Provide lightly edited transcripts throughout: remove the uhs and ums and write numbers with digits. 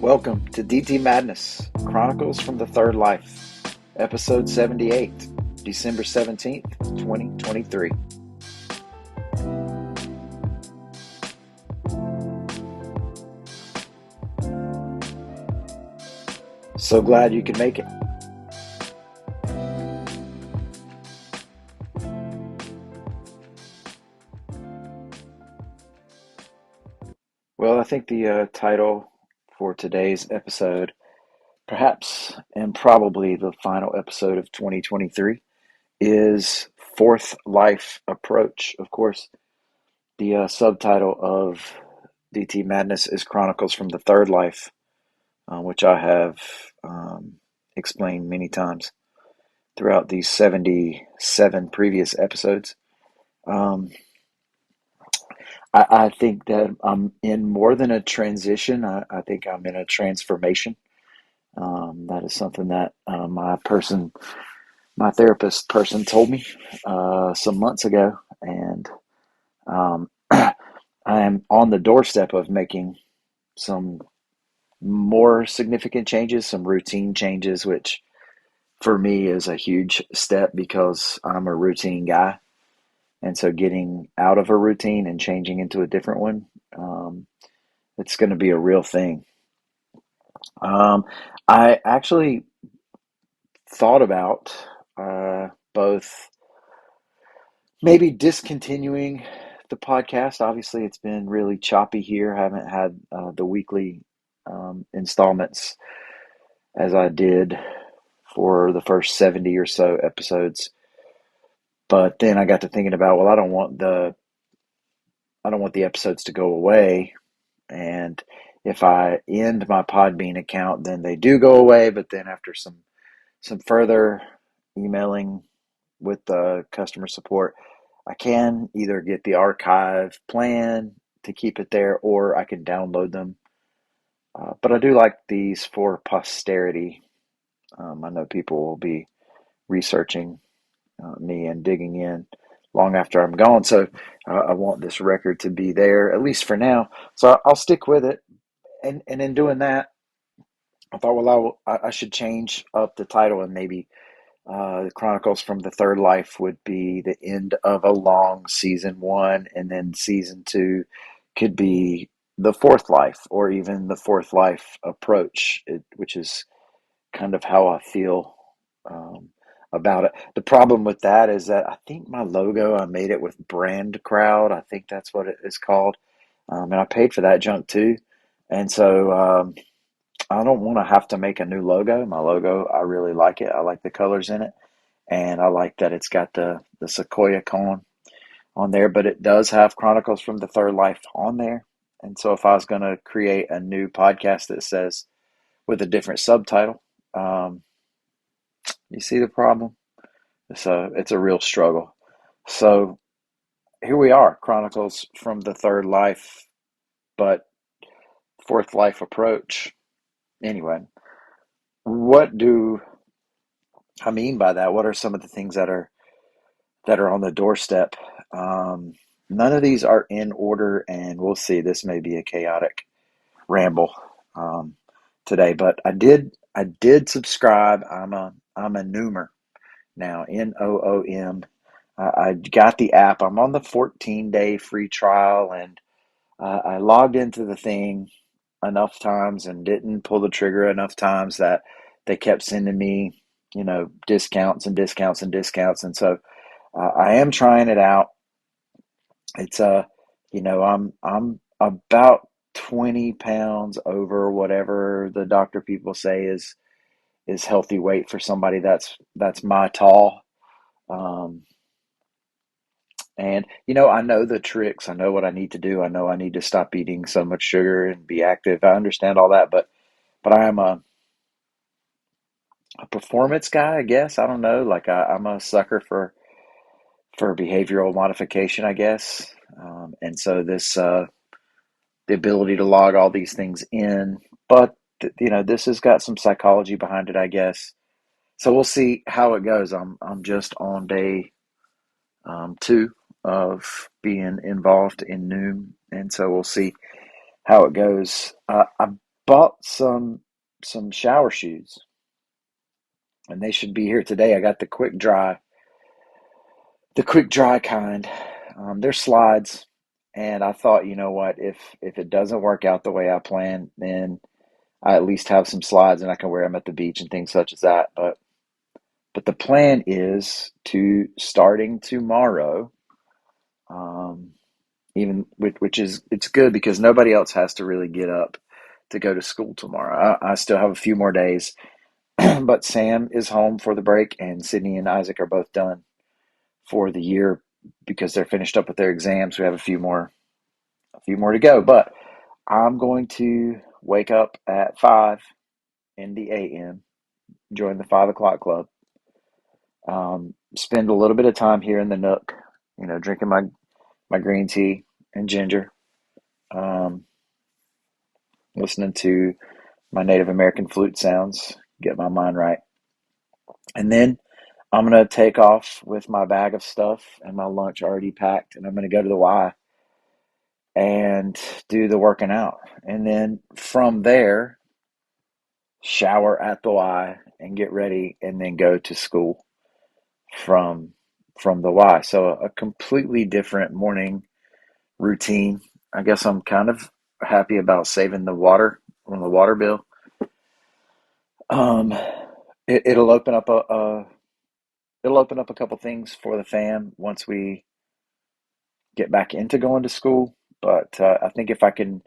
Welcome to DT Madness, Chronicles from the Third Life, episode 78, December 17th, 2023. So glad you could make it. Well, I think the title for today's episode, perhaps and probably the final episode of 2023, is Fourth Life Approach. Of course, the subtitle of DT Madness is Chronicles from the Third Life, which I have explained many times throughout these 77 previous episodes. Um, I think that I'm in more than a transition. I think I'm in a transformation. That is something that my therapist person told me some months ago, and I am on the doorstep of making some more significant changes, some routine changes, which for me is a huge step because I'm a routine guy. And so getting out of a routine and changing into a different one, it's going to be a real thing. Um, I actually thought about both maybe discontinuing the podcast. Obviously, it's been really choppy here. I haven't had the weekly installments as I did for the first 70 or so episodes. But then I got to thinking about, well, I don't want the episodes to go away. And if I end my Podbean account, then they do go away. But then after some further emailing with the customer support, I can either get the archive plan to keep it there, or I can download them. But I do like these for posterity. I know people will be researching me and digging in long after I'm gone. So I want this record to be there, at least for now. So I'll stick with it. And in doing that, I thought, well, I should change up the title, and maybe the Chronicles from the Third Life would be the end of a long season one, and then season two could be the fourth life, or even the fourth life approach, which is kind of how I feel um, about it. The problem with that is that I think my logo, I made it with Brand Crowd. I think that's what it is called. And I paid for that junk too. And so I don't want to have to make a new logo. My logo, I really like it. I like the colors in it. And I like that it's got the Sequoia cone on there, but it does have Chronicles from the Third Life on there. And so if I was going to create a new podcast that says with a different subtitle, um, you see the problem? It's a real struggle. So here we are, Chronicles from the Third Life, but Fourth Life approach. Anyway, what do I mean by that? What are some of the things that are on the doorstep? Um, None of these are in order, and we'll see. This may be a chaotic ramble um, today, but I did subscribe. I'm a Noomer now, Noom. I got the app. I'm on the 14-day free trial, and I logged into the thing enough times and didn't pull the trigger enough times that they kept sending me, discounts and discounts and discounts. And so I am trying it out. It's I'm about 20 pounds over whatever the doctor people say is healthy weight for somebody that's my tall. Um, And, I know the tricks. I know what I need to do. I know I need to stop eating so much sugar and be active. I understand all that, but I am a performance guy, I guess. I don't know. Like I'm a sucker for behavioral modification, I guess. And so the ability to log all these things in, but this has got some psychology behind it, I guess. So we'll see how it goes. I'm just on day two of being involved in Noom, and so we'll see how it goes. bought some shower shoes, and they should be here today. I got the quick dry kind. They're slides, and I thought, you know what, if it doesn't work out the way I plan, then I at least have some slides and I can wear them at the beach and things such as that. But the plan is to starting tomorrow, um, even which is it's good because nobody else has to really get up to go to school tomorrow. I still have a few more days, but Sam is home for the break, and Sydney and Isaac are both done for the year because they're finished up with their exams. We have a few more to go, but I'm going to wake up at 5 in the a.m., join the 5 o'clock club, spend a little bit of time here in the nook, drinking my green tea and ginger, um, listening to my Native American flute sounds, get my mind right. And then I'm going to take off with my bag of stuff and my lunch already packed, and I'm going to go to the Y and do the working out. And then from there, shower at the Y and get ready and then go to school from from the Y. So a completely different morning routine. I guess I'm kind of happy about saving the water on the water bill. Um, it'll open up it'll open up a couple things for the fam once we get back into going to school. But I think if I can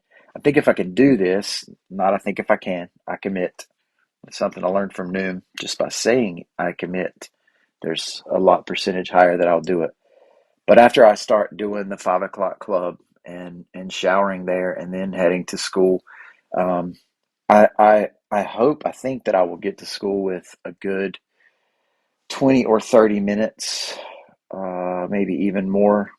do this, not I think if I can, I commit. It's something I learned from Noom. Just by saying I commit, there's a lot percentage higher that I'll do it. But after I start doing the 5 o'clock club and showering there and then heading to school, um, I think that I will get to school with a good 20 or 30 minutes, maybe even more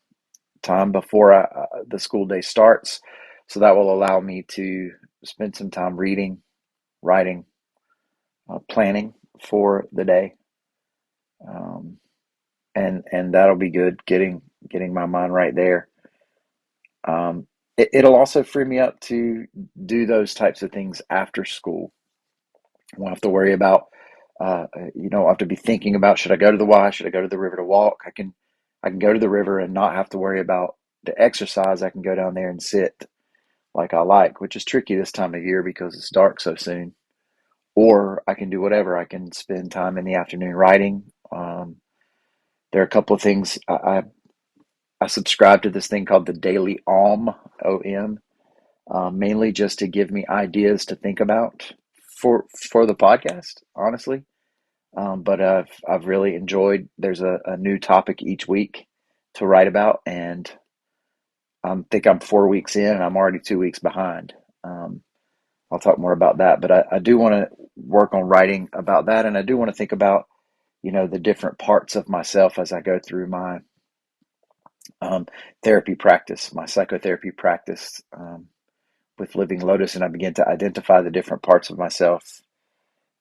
time before the school day starts. So that will allow me to spend some time reading, writing, planning for the day, um, and that'll be good. Getting my mind right there. It'll also free me up to do those types of things after school. I won't have to worry about, I have to be thinking about should I go to the Y, should I go to the river to walk? I can go to the river and not have to worry about the exercise. I can go down there and sit like I like, which is tricky this time of year because it's dark so soon. Or I can do whatever. I can spend time in the afternoon writing. There are a couple of things. I subscribe to this thing called the Daily Om, OM, mainly just to give me ideas to think about for the podcast, honestly. But I've really enjoyed. There's a new topic each week to write about, and I think I'm 4 weeks in, and I'm already 2 weeks behind. Um, I'll talk more about that, but I do want to work on writing about that, and I do want to think about the different parts of myself as I go through my um, therapy practice, my psychotherapy practice with Living Lotus, and I begin to identify the different parts of myself.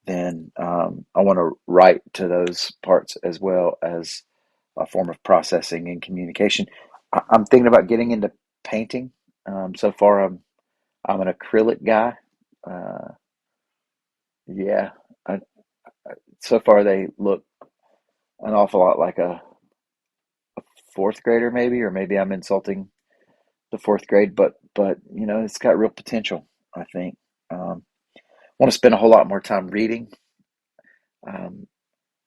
Then I want to write to those parts as well as a form of processing and communication. I'm thinking about getting into painting. So far, I'm an acrylic guy. Uh, yeah, I, so far they look an awful lot like a fourth grader, maybe, or maybe I'm insulting the fourth grade, but it's got real potential. I think. Want to spend a whole lot more time reading. Um,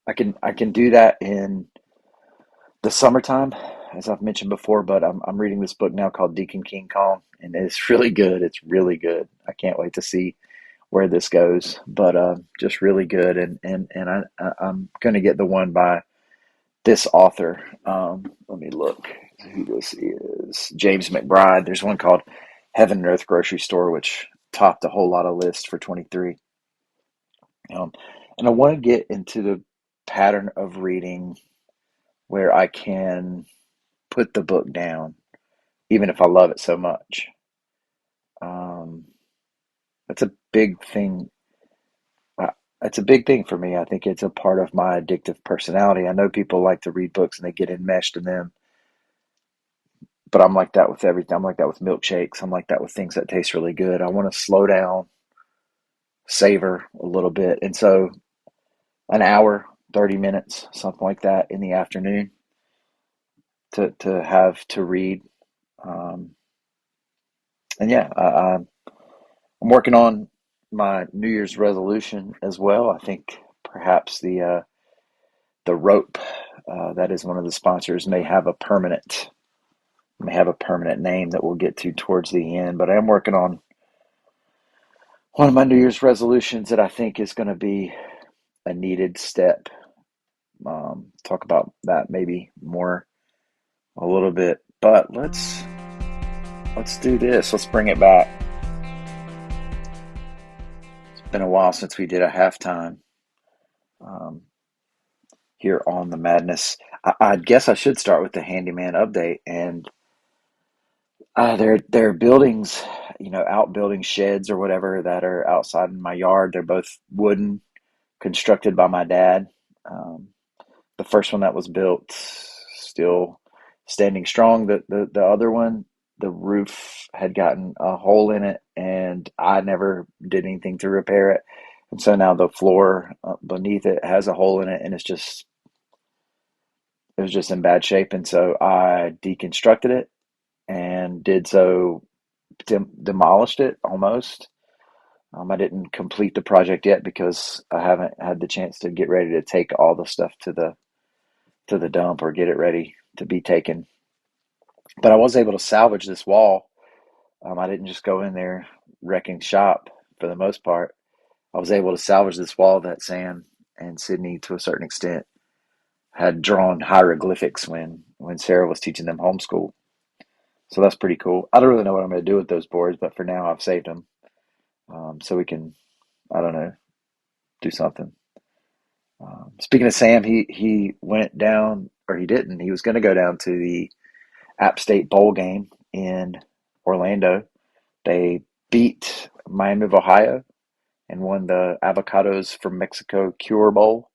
I can do that in the summertime, as I've mentioned before, but I'm reading this book now called Deacon King Kong, and it's really good. It's really good. I can't wait to see where this goes, but just really good. And I'm going to get the one by this author. Let me look who this is. James McBride. There's one called Heaven and Earth Grocery Store, which topped a whole lot of lists for 23. Um, and I want to get into the pattern of reading where I can put the book down, even if I love it so much. Um, that's a big thing. Uh, it's a big thing for me. I think it's a part of my addictive personality. I know people like to read books and they get enmeshed in them, but I'm like that with everything. I'm like that with milkshakes. I'm like that with things that taste really good. I want to slow down. savor a little bit. And so an hour, 30 minutes, something like that in the afternoon to have to read. Um, and yeah, I'm working on my New Year's resolution as well. I think perhaps the rope that is one of the sponsors may have a permanent name that we'll get to towards the end. But I am working on one of my New Year's resolutions that I think is going to be a needed step. Talk about that maybe more a little bit. But let's do this. Let's bring it back. It's been a while since we did a halftime um, here on the Madness. I guess I should start with the handyman update. And there are buildings, outbuilding sheds or whatever that are outside in my yard. They're both wooden, constructed by my dad. Um, the first one that was built still standing strong. The other one, the roof had gotten a hole in it, and I never did anything to repair it. And so now the floor beneath it has a hole in it, and it was just in bad shape. And so I deconstructed it and did so demolished it almost. I didn't complete the project yet because I haven't had the chance to get ready to take all the stuff to the dump or get it ready to be taken. But I was able to salvage this wall. I didn't just go in there wrecking shop for the most part. I was able to salvage this wall that Sam and Sydney, to a certain extent, had drawn hieroglyphics when Sarah was teaching them homeschool. So that's pretty cool. I don't really know what I'm going to do with those boards, but for now I've saved them, so we can, I don't know, do something. Speaking of Sam, he went down, or he didn't. He was going to go down to the App State Bowl game in Orlando. They beat Miami of Ohio and won the Avocados from Mexico Cure Bowl.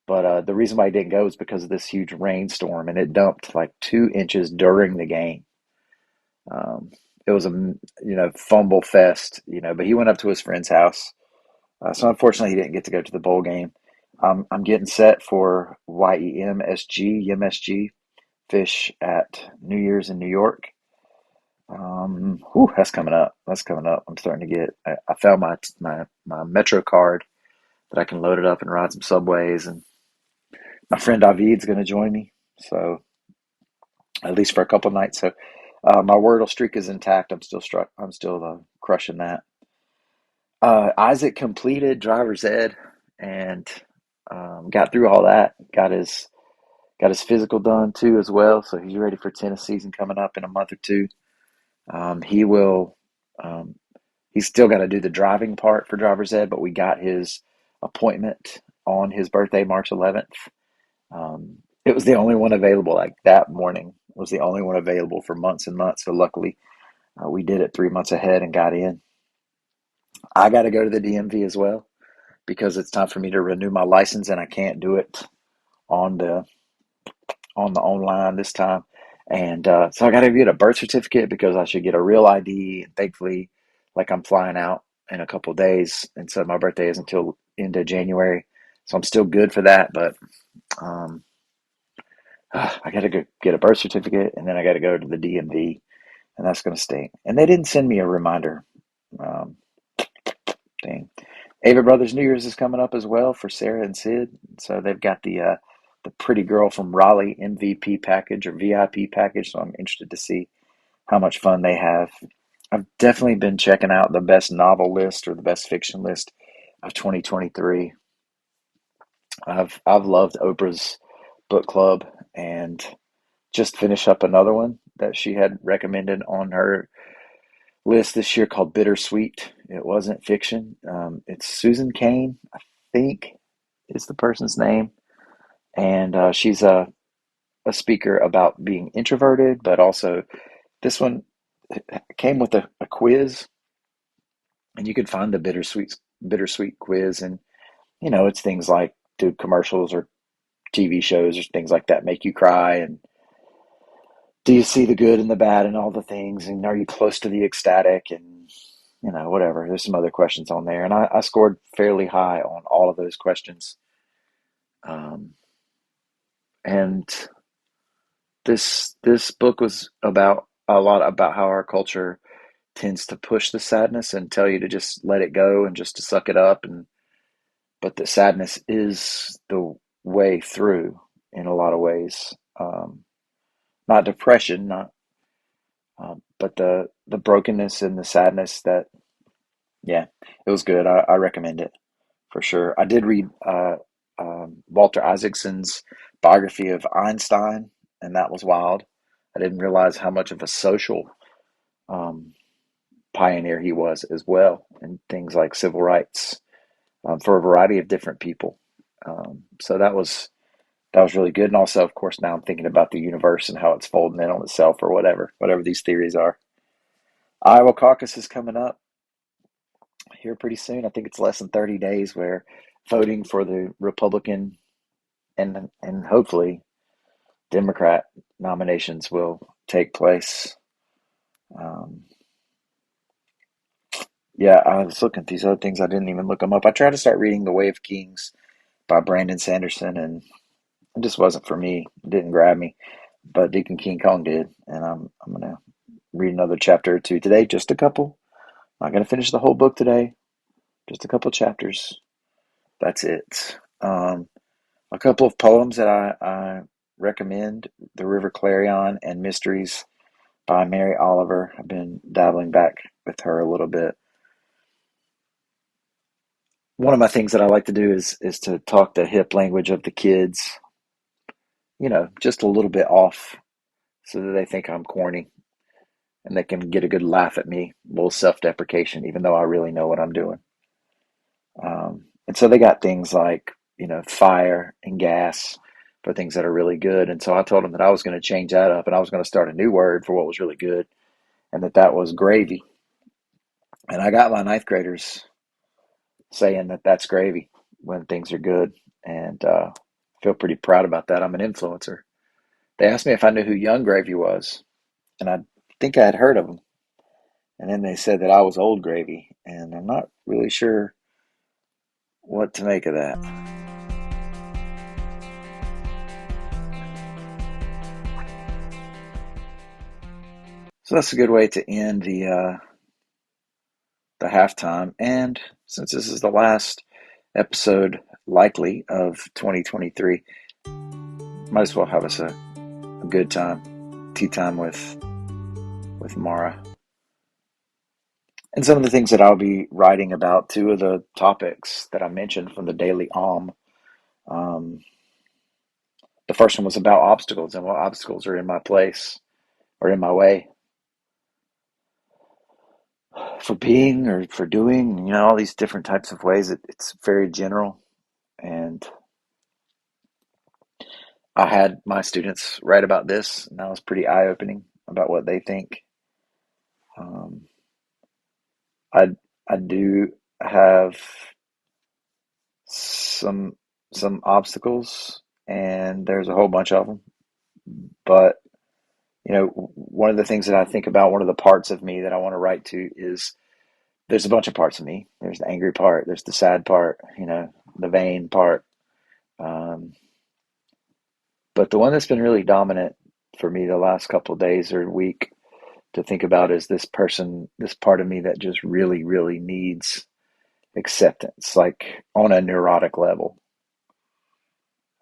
But the reason why he didn't go is because of this huge rainstorm, and it dumped like 2 inches during the game. Um, it was a fumble fest, But he went up to his friend's house, so unfortunately he didn't get to go to the bowl game. I'm getting set for YEMSG fish at New Year's in New York. That's coming up. That's coming up. I'm starting to get. I found my Metro card that I can load it up and ride some subways. And my friend David's going to join me, so at least for a couple nights. So my Wordle streak is intact. I'm still struck. I'm still crushing that. Isaac completed driver's ed and got through all that. Got his physical done too as well. So he's ready for tennis season coming up in a month or two. He will. Um, he's still got to do the driving part for driver's ed, but we got his appointment on his birthday, March 11th. It was the only one available. Like that morning was the only one available for months and months. So luckily, we did it 3 months ahead and got in. I got to go to the DMV as well because it's time for me to renew my license, and I can't do it on the online this time. And so I got to get a birth certificate because I should get a real ID. And thankfully, like I'm flying out in a couple of days, and so my birthday is until end of January, so I'm still good for that. But um, I got to go get a birth certificate, and then I got to go to the DMV, and that's going to stay. And they didn't send me a reminder. Um, Dang. Ava Brothers New Year's is coming up as well for Sarah and Sid. So they've got the Pretty Girl from Raleigh MVP package or VIP package. So I'm interested to see how much fun they have. I've definitely been checking out the best novel list or the best fiction list of 2023. I've loved Oprah's book club and just finished up another one that she had recommended on her list this year called Bittersweet. It wasn't fiction. It's Susan Cain, I think, is the person's name, and she's a speaker about being introverted, but also this one came with a quiz, and you could find the bittersweet quiz, and it's things like, do commercials or TV shows or things like that make you cry, and do you see the good and the bad and all the things, and are you close to the ecstatic, and whatever. There's some other questions on there, and I scored fairly high on all of those questions. Um, and this book was about a lot about how our culture tends to push the sadness and tell you to just let it go and just to suck it up, and but the sadness is the way through in a lot of ways. Not depression, not but the brokenness and the sadness that, yeah, it was good. I recommend it for sure. I did read Walter Isaacson's biography of Einstein, and that was wild. I didn't realize how much of a social um, pioneer he was as well, and things like civil rights for a variety of different people. So that was really good. And also, of course, now I'm thinking about the universe and how it's folding in on itself, or whatever these theories are. Iowa caucus is coming up here pretty soon. I think it's less than 30 days where voting for the Republican and hopefully Democrat nominations will take place. Um, yeah, I was looking at these other things. I didn't even look them up. I tried to start reading The Way of Kings by Brandon Sanderson, and it just wasn't for me. It didn't grab me. But Deacon King Kong did, and I'm gonna read another chapter or two today. Just a couple. Not gonna finish the whole book today. Just a couple chapters. That's it. A couple of poems that I recommend: The River Clarion and Mysteries by Mary Oliver. I've been dabbling back with her a little bit. One of my things that I like to do is to talk the hip language of the kids, just a little bit off so that they think I'm corny and they can get a good laugh at me, a little self-deprecation, even though I really know what I'm doing. And so they got things like, fire and gas for things that are really good. And so I told them that I was going to change that up and I was going to start a new word for what was really good, and that was gravy. And I got my ninth graders saying that that's gravy when things are good. And feel pretty proud about that. I'm an influencer. They asked me if I knew who Young Gravy was, and I think I had heard of him. And then they said that I was Old Gravy, and I'm not really sure what to make of that. So that's a good way to end the halftime. And since this is the last episode, likely, of 2023, might as well have us a good time, tea time with Mara. And some of the things that I'll be writing about, two of the topics that I mentioned from the Daily Om. Um, the first one was about obstacles and what obstacles are in my place or in my way for being or for doing, all these different types of ways. It's very general. And I had my students write about this, and that was pretty eye opening about what they think. Um, I I do have some some obstacles, and there's a whole bunch of them. But one of the things that I think about, one of the parts of me that I want to write to is there's a bunch of parts of me. There's the angry part, there's the sad part, the vain part. Um, but the one that's been really dominant for me the last couple of days or week to think about is this person, this part of me that just really, really needs acceptance, like on a neurotic level.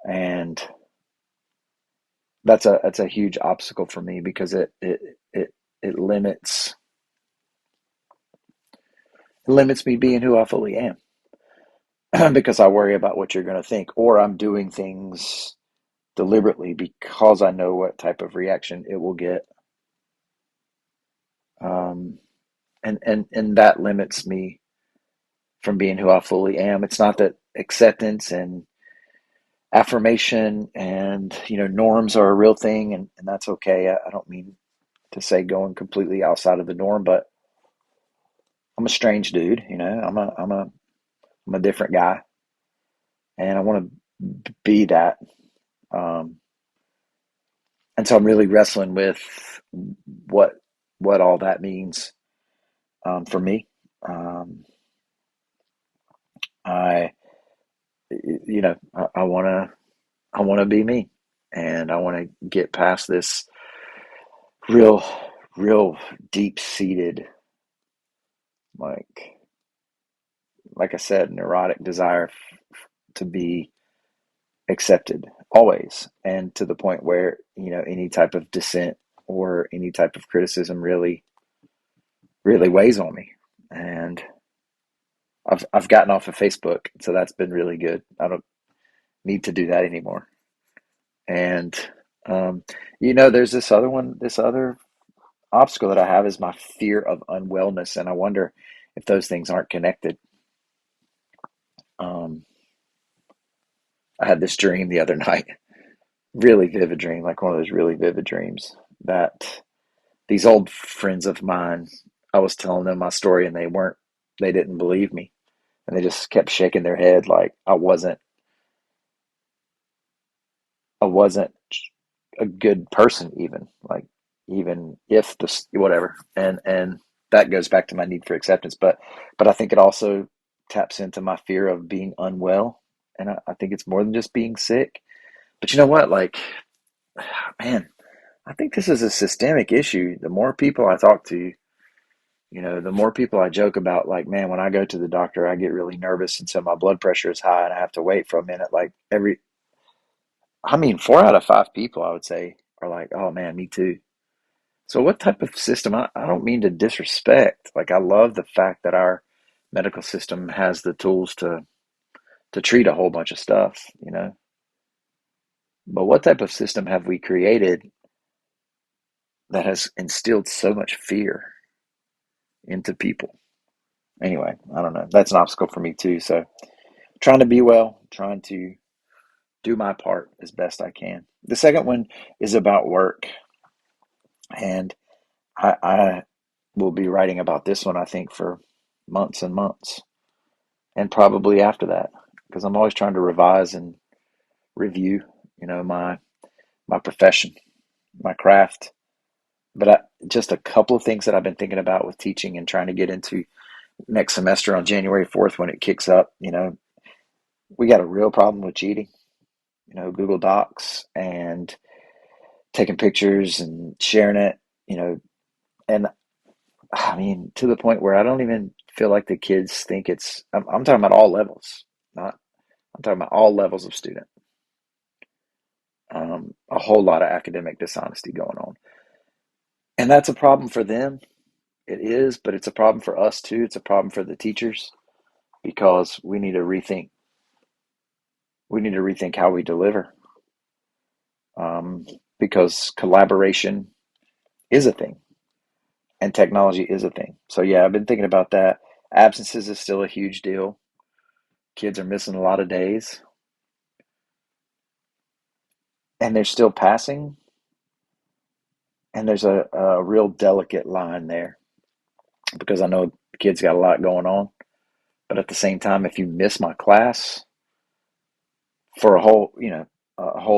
And that's a huge obstacle for me because it limits me being who I fully am because I worry about what you're going to think, or I'm doing things deliberately because I know what type of reaction it will get. Um, and that limits me from being who I fully am. It's not that acceptance and affirmation and norms are a real thing, and that's okay. I don't mean to say going completely outside of the norm, but I'm a strange dude. I'm a different guy, and I want to be that. Um, and so I'm really wrestling with what what all that means for me. Um, I, I want to, I want to be me, and I want to get past this real, real deep seated, like, like I said, neurotic desire to be accepted always, and to the point where any type of dissent or any type of criticism really, really weighs on me. And I've gotten off of Facebook, so that's been really good. I don't need to do that anymore. And um, there's this other obstacle that I have is my fear of unwellness, and I wonder if those things aren't connected. Um, I had this dream the other night, really vivid dream, like one of those really vivid dreams that these old friends of mine, I was telling them my story, and they didn't believe me, and they just kept shaking their head like I wasn't a good person, even like, even if this whatever. And that goes back to my need for acceptance, but I think it also taps into my fear of being unwell, and I think it's more than just being sick. But you know what, like, man, I think this is a systemic issue. The more people I talk to, the more people I joke about, like, man, when I go to the doctor, I get really nervous, and so my blood pressure is high, and I have to wait for a minute. Like, I mean, 4 out of 5 people, I would say, are like, oh man, me too. So, what type of system? I don't mean to disrespect. Like, I love the fact that our medical system has the tools to treat a whole bunch of stuff. But what type of system have we created that has instilled so much fear into people? Anyway, I don't know. That's an obstacle for me too. So, trying to be well, trying to do my part as best I can. The second one is about work, and I will be writing about this one, I think, for months and months, and probably after that, because I'm always trying to revise and review, my profession, my craft. But just a couple of things that I've been thinking about with teaching and trying to get into next semester on January 4th when it kicks up. We got a real problem with cheating. Google Docs and taking pictures and sharing it. And I mean, to the point where I don't even feel like the kids think it's. I'm talking about all levels, not. I'm talking about all levels of student. A whole lot of academic dishonesty going on, and that's a problem for them. It is, but it's a problem for us too. It's a problem for the teachers because we need to rethink. We need to rethink how we deliver, um, because collaboration is a thing and technology is a thing. So yeah, I've been thinking about that. Absences is still a huge deal. Kids are missing a lot of days, and they're still passing. And there's a real delicate line there because I know kids got a lot going on. But at the same time, if you miss my class for a whole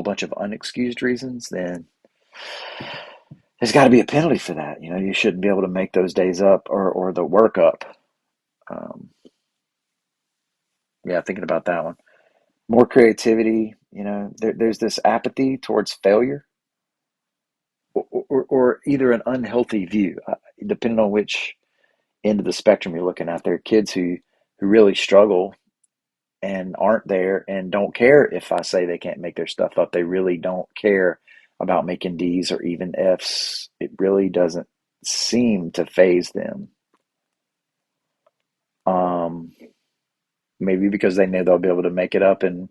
bunch of unexcused reasons, then there's got to be a penalty for that. You shouldn't be able to make those days up or the work up. Um, yeah, thinking about that one. More creativity. There's this apathy towards failure, or either an unhealthy view, depending on which end of the spectrum you're looking at. There are kids who really struggle and aren't there and don't care if I say they can't make their stuff up. They really don't care about making D's or even F's. It really doesn't seem to phase them. Um, Maybe because they know they'll be able to make it up in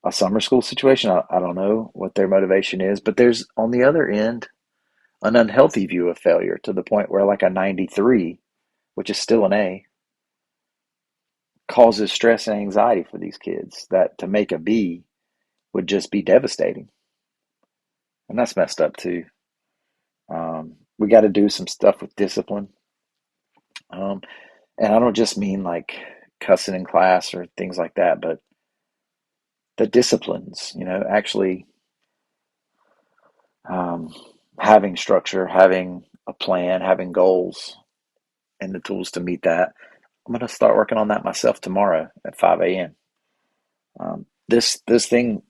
a summer school situation. I don't know what their motivation is, but there's on the other end an unhealthy view of failure to the point where, like, a 93, which is still an A, causes stress and anxiety for these kids, that to make a B would just be devastating. And that's messed up too. We got to do some stuff with discipline. Um, and I don't just mean like cussing in class or things like that, but the disciplines, actually, um, having structure, having a plan, having goals, and the tools to meet that. I'm going to start working on that myself tomorrow at 5 a.m. This thing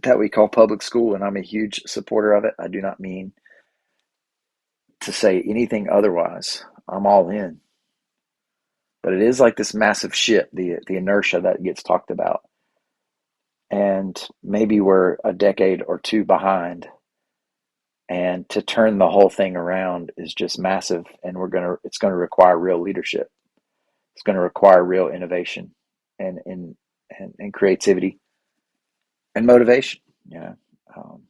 that we call public school, and I'm a huge supporter of it. I do not mean to say anything otherwise. I'm all in. But it is like this massive ship, the inertia that gets talked about. And maybe we're a decade or two behind. And to turn the whole thing around is just massive. And it's gonna require real leadership. It's gonna require real innovation and creativity and motivation, you know. Um,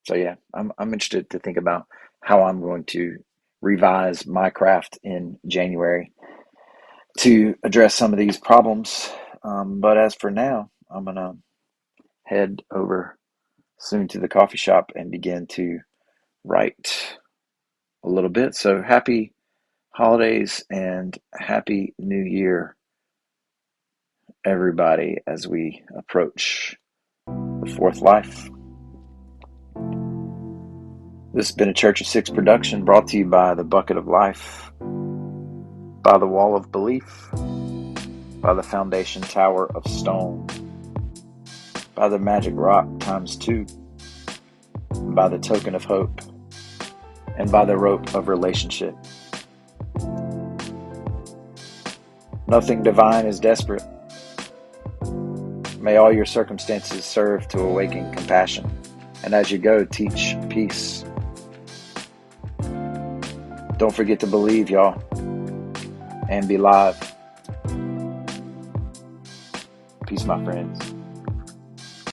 so yeah, I'm interested to think about how I'm going to revise my craft in January to address some of these problems. But as for now, I'm going to head over soon to the coffee shop and begin to write a little bit. So happy holidays and happy new year, everybody, as we approach the fourth life. This has been a Church of Six production brought to you by the Bucket of Life, by the Wall of Belief, by the Foundation Tower of Stone, by the Magic Rock ×2, by the Token of Hope, and by the Rope of Relationship. Nothing divine is desperate. May all your circumstances serve to awaken compassion, and as you go, teach peace. Don't forget to believe, y'all, and be live. Peace, my friends.